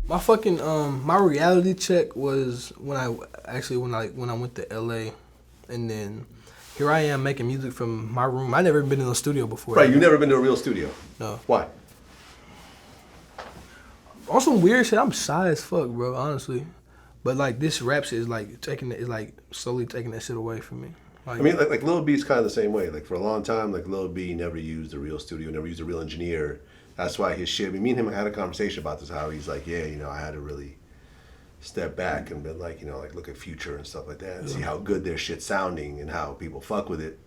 My fucking my reality check was when I went to LA, and then here I am making music from my room. I never been in a studio before. Right, you never been to a real studio. No. Why? On some weird shit, I'm shy as fuck, bro. Honestly, but like this rap shit is like slowly taking that shit away from me. Like, I mean, like Lil B's kind of the same way. Like for a long time, like Lil B never used a real studio, never used a real engineer. That's why his shit. I mean, me and him had a conversation about this. How he's like, yeah, you know, I had to really step back and been like, you know, like look at Future and stuff like that, and see how good their shit's sounding and how people fuck with it.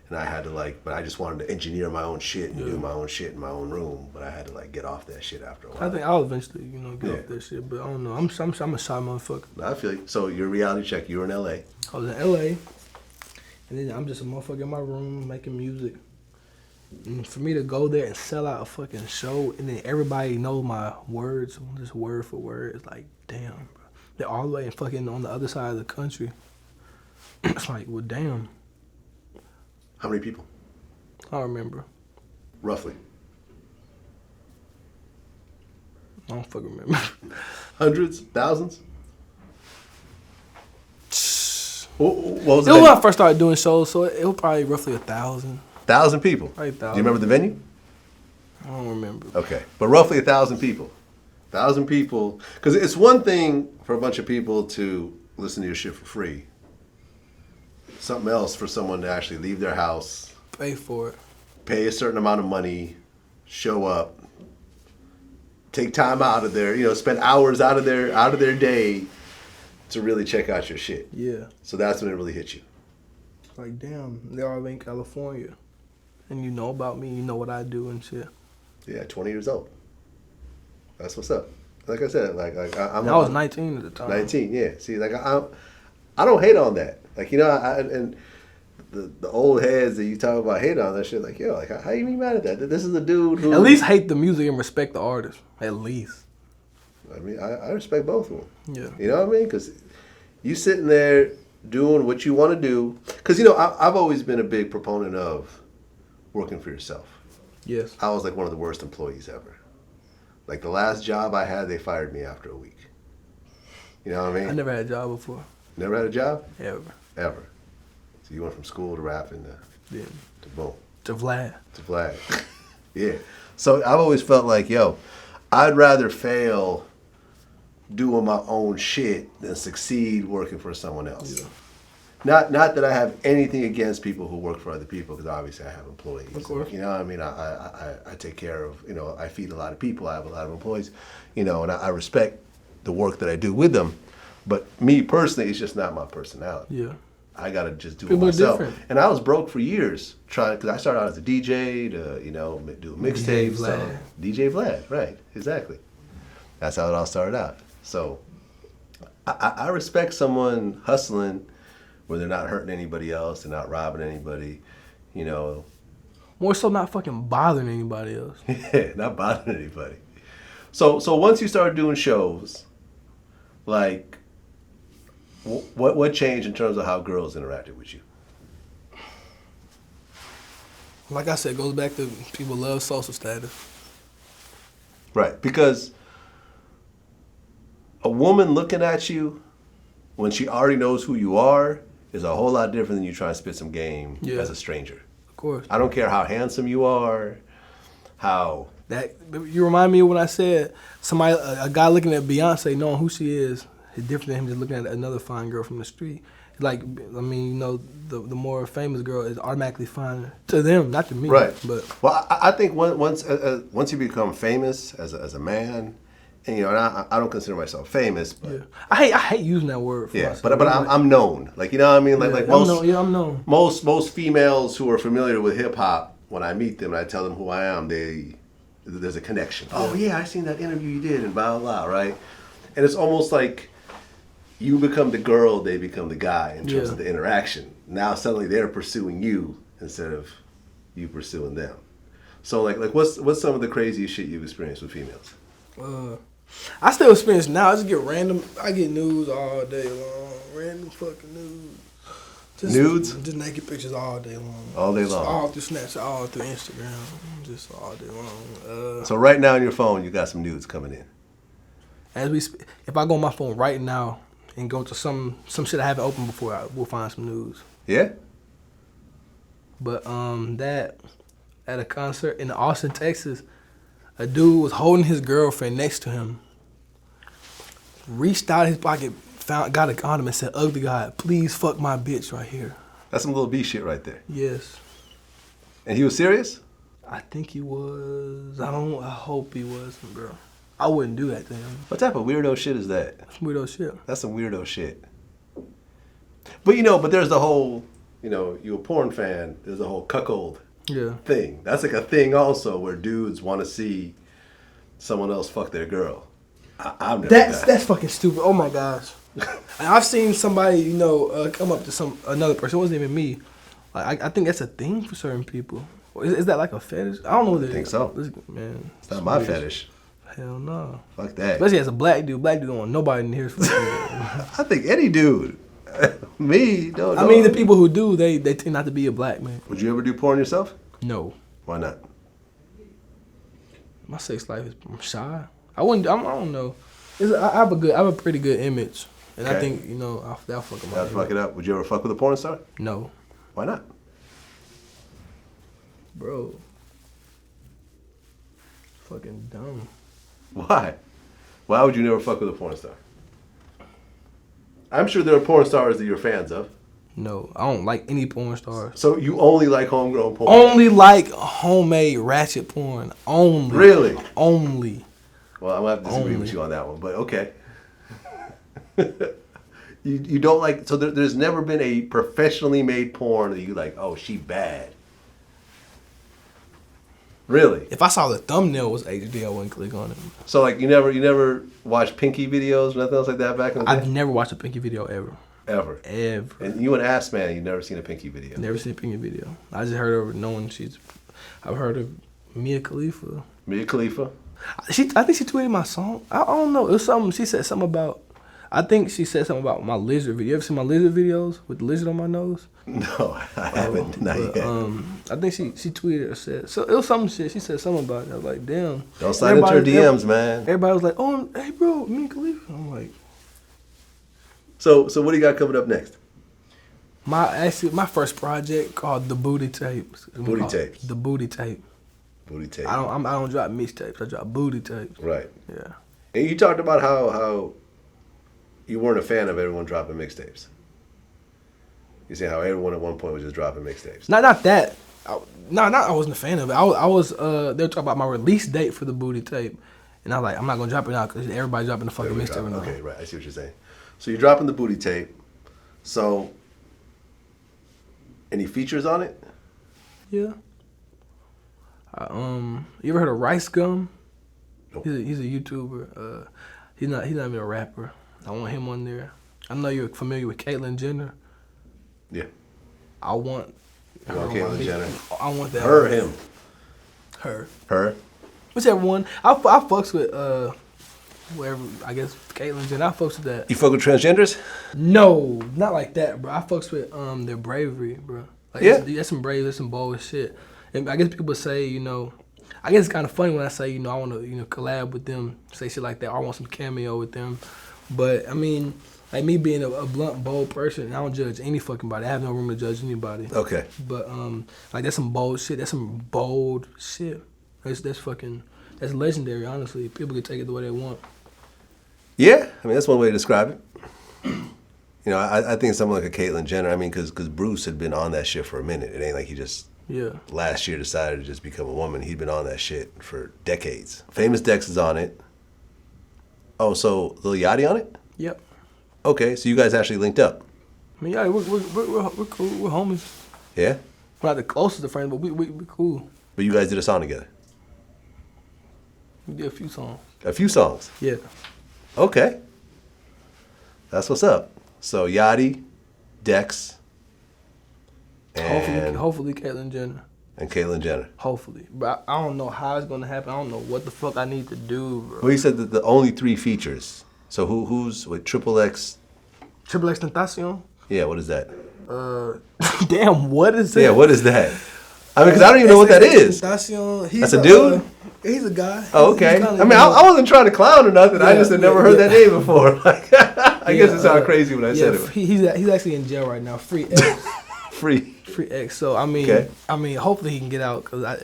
And I had to like, but I just wanted to engineer my own shit and do my own shit in my own room. But I had to like get off that shit after a while. I think I'll eventually, you know, get off that shit. But I don't know. I'm a shy motherfucker. I feel you. So your reality check, you were in LA. I was in LA, and then I'm just a motherfucker in my room making music. And for me to go there and sell out a fucking show, and then everybody knows my words, just word for word, it's like, damn, bro. They're all the way fucking on the other side of the country. It's like, well, damn. How many people? I don't remember. Roughly. I don't fucking remember. Hundreds? Thousands? What was It was when I first started doing shows, so it was probably roughly 1,000. 1,000 people? Probably 1,000. Do you remember the venue? I don't remember. Okay. But roughly 1,000 people. 1,000 people. Because it's one thing for a bunch of people to listen to your shit for free. Something else for someone to actually leave their house, Pay for it. pay a certain amount of money, show up, take time out of their, you know, spend hours out of their day to really check out your shit. Yeah. So that's when it really hit you. Like, damn, they're all in California. And you know about me, you know what I do and shit. Yeah, 20 years old. That's what's up. Like I said, I was 19 at the time. 19, yeah. See, like I don't hate on that. Like, you know, and the old heads that you talk about hate on that shit, like, yo, like, how you be mad at that? This is a dude who... At least hate the music and respect the artist. At least. I mean, I respect both of them. Yeah. You know what I mean? Because you sitting there doing what you want to do. Because, you know, I've always been a big proponent of working for yourself. Yes. I was like one of the worst employees ever. Like the last job I had, they fired me after a week. You know what I mean? I never had a job before. Never had a job? Ever. So you went from school to rapping to boom. To Vlad. To Vlad. Yeah. So I've always felt like, yo, I'd rather fail doing my own shit than succeed working for someone else. Yeah. Not that I have anything against people who work for other people, because obviously I have employees. Of course. You know what I mean? I take care of, you know, I feed a lot of people. I have a lot of employees, you know, and I respect the work that I do with them. But me personally, it's just not my personality. Yeah. I got to just do people it myself. Different. And I was broke for years because I started out as a DJ to, you know, do mixtapes. DJ Vlad, right, exactly. That's how it all started out. So I respect someone hustling where they're not hurting anybody else, they're not robbing anybody, you know. More so not fucking bothering anybody else. Yeah, not bothering anybody. So once you started doing shows, like, what changed in terms of how girls interacted with you? Like I said, it goes back to people love social status. Right, because a woman looking at you when she already knows who you are is a whole lot different than you trying to spit some game as a stranger. Of course. I don't care how handsome you are, how... You remind me of when I said a guy looking at Beyonce knowing who she is different than him just looking at another fine girl from the street. Like, I mean, you know, the more famous girl is automatically fine to them, not to me. Right. But well, I think once you become famous as a man, and you know, and I don't consider myself famous, but yeah. I hate using that word. For myself. but I'm known. Like, you know what I mean? Like I'm known. Most females who are familiar with hip hop, when I meet them and I tell them who I am, there's a connection. Yeah. Oh yeah, I seen that interview you did and blah blah blah, right? And it's almost like you become the girl, they become the guy in terms of the interaction. Now suddenly they're pursuing you instead of you pursuing them. So like what's some of the craziest shit you've experienced with females? I still experience now. I just get I get nudes all day long. Random fucking nudes. Nudes? Just naked pictures all day long. All day long? All through Snapchat, all through Instagram. Just all day long. So right now on your phone, you got some nudes coming in. If I go on my phone right now and go to some shit I haven't opened before, we'll find some news. Yeah. But that at a concert in Austin, Texas, a dude was holding his girlfriend next to him. Reached out of his pocket, got a condom and said, "Ugly God, please fuck my bitch right here." That's some Lil B shit right there. Yes. And he was serious? I think he was. I hope he wasn't, bro. I wouldn't do that to him. What type of weirdo shit is that? That's weirdo shit. That's some weirdo shit. But there's the whole, you a porn fan, there's the whole cuckold thing. That's like a thing also where dudes want to see someone else fuck their girl. I've never That's fucking stupid. Oh my gosh. And I've seen somebody, come up to another person. It wasn't even me. Like I think that's a thing for certain people. Is that like a fetish? I don't know what it is. I think so. Man, it's not my fetish. Hell no. Fuck that. Especially as a black dude. Black dude don't want nobody in here. I think any dude. Me, no. I mean, the people who do, they tend not to be a black man. Would you ever do porn yourself? No. Why not? My sex life is, I'm shy. I don't know. I have a pretty good image, and I think that'll fuck them up. That'll fuck it up. Would you ever fuck with a porn star? No. Why not? Bro. Fucking dumb. Why? Why would you never fuck with a porn star? I'm sure there are porn stars that you're fans of. No, I don't like any porn stars. So you only like homegrown porn? Only like homemade ratchet porn. Only. Really? Only. Well, I'm going to have to disagree with you on that one, but okay. you don't like... So there's never been a professionally made porn that you like, oh, she bad. Really? If I saw the thumbnail was HD, I wouldn't click on it. So like you never watched Pinky videos or nothing else like that back in the day? I've never watched a Pinky video ever. Ever? Ever. And you an ass man, you've never seen a Pinky video? Never seen a Pinky video. I just heard of her knowing I've heard of Mia Khalifa. Mia Khalifa? I think she tweeted my song. I don't know. It was something. She said something about. I think she said something about my lizard video. You ever seen my lizard videos with the lizard on my nose? No, I haven't. Not yet. I think she tweeted or said so. It was some shit. She said something about it. I was like, damn. Don't slide into her DMs, man. Everybody was like, oh, hey, bro, Mia Khalifa. I'm like. So what do you got coming up next? My first project called The Booty Tapes. Booty Tapes. The Booty Tape. Booty Tape. I don't drop mixtapes. I drop booty tapes. Right. Yeah. And you talked about how you weren't a fan of everyone dropping mixtapes. You see how everyone at one point was just dropping mixtapes. Not that. I wasn't a fan of it. I was. They were talking about my release date for the booty tape, and I was like, I'm not gonna drop it now because everybody's dropping the fucking mixtape now. Okay, right. I see what you're saying. So you're dropping the booty tape. So, any features on it? Yeah. You ever heard of Rice Gum? Nope. He's a YouTuber. He's not even a rapper. I want him on there. I know you're familiar with Caitlyn Jenner. Yeah. I want Caitlyn Jenner. I want that. Her or him? Her. Whichever one. I fucks with whoever. I guess Caitlyn Jenner. I fucks with that. You fuck with transgenders? No, not like that, bro. I fucks with their bravery, bro. Like, yeah. That's some brave. That's some bold shit. And I guess people say, I guess it's kind of funny when I say, I want to, collab with them, say shit like that. Or I want some cameo with them. But I mean, like me being a blunt, bold person, I don't judge any fucking body. I have no room to judge anybody. Okay. But like that's some bold shit. That's some bold shit. That's legendary. Honestly, people can take it the way they want. Yeah, I mean that's one way to describe it. I think someone like a Caitlyn Jenner. I mean, because Bruce had been on that shit for a minute. It ain't like he just last year decided to just become a woman. He'd been on that shit for decades. Famous Dex is on it. Oh, so Lil Yachty on it? Yep. Okay, so you guys actually linked up. I mean, yeah, we're cool. We're homies. Yeah? We're not the closest of friends, but we're cool. But you guys did a song together? We did a few songs. A few songs? Yeah. Okay. That's what's up. So Yachty, Dex, and... Hopefully Caitlyn Jenner. And Caitlyn Jenner. Hopefully. But I don't know how it's going to happen. I don't know what the fuck I need to do, bro. Well, you said that the only 3 features. So who's with Triple X? Triple X Tentacion? Yeah, what is that? Damn, what is that? Yeah, what is that? I mean, because I don't even know what that is. Tentacion, That's a dude? He's a guy. Oh, okay. He's I mean, I wasn't trying to clown or nothing. I just had never heard that name before. Like, I guess it sounded crazy when I said it. He's actually in jail right now. Free X. Free X. So I mean, hopefully he can get out because I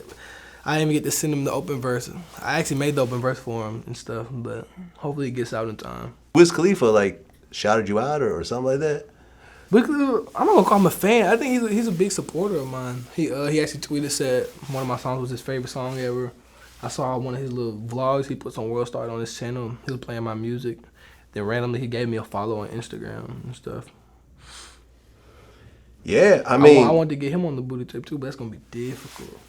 didn't even get to send him the open verse. I actually made the open verse for him and stuff, but hopefully he gets out in time. Wiz Khalifa like shouted you out or something like that? I'm not gonna call him a fan. I think he's a big supporter of mine. He actually tweeted, said one of my songs was his favorite song ever. I saw one of his little vlogs he puts on World Star on his channel. He was playing my music. Then randomly he gave me a follow on Instagram and stuff. Yeah, I mean, I wanted to get him on the booty tape too, but that's gonna be difficult.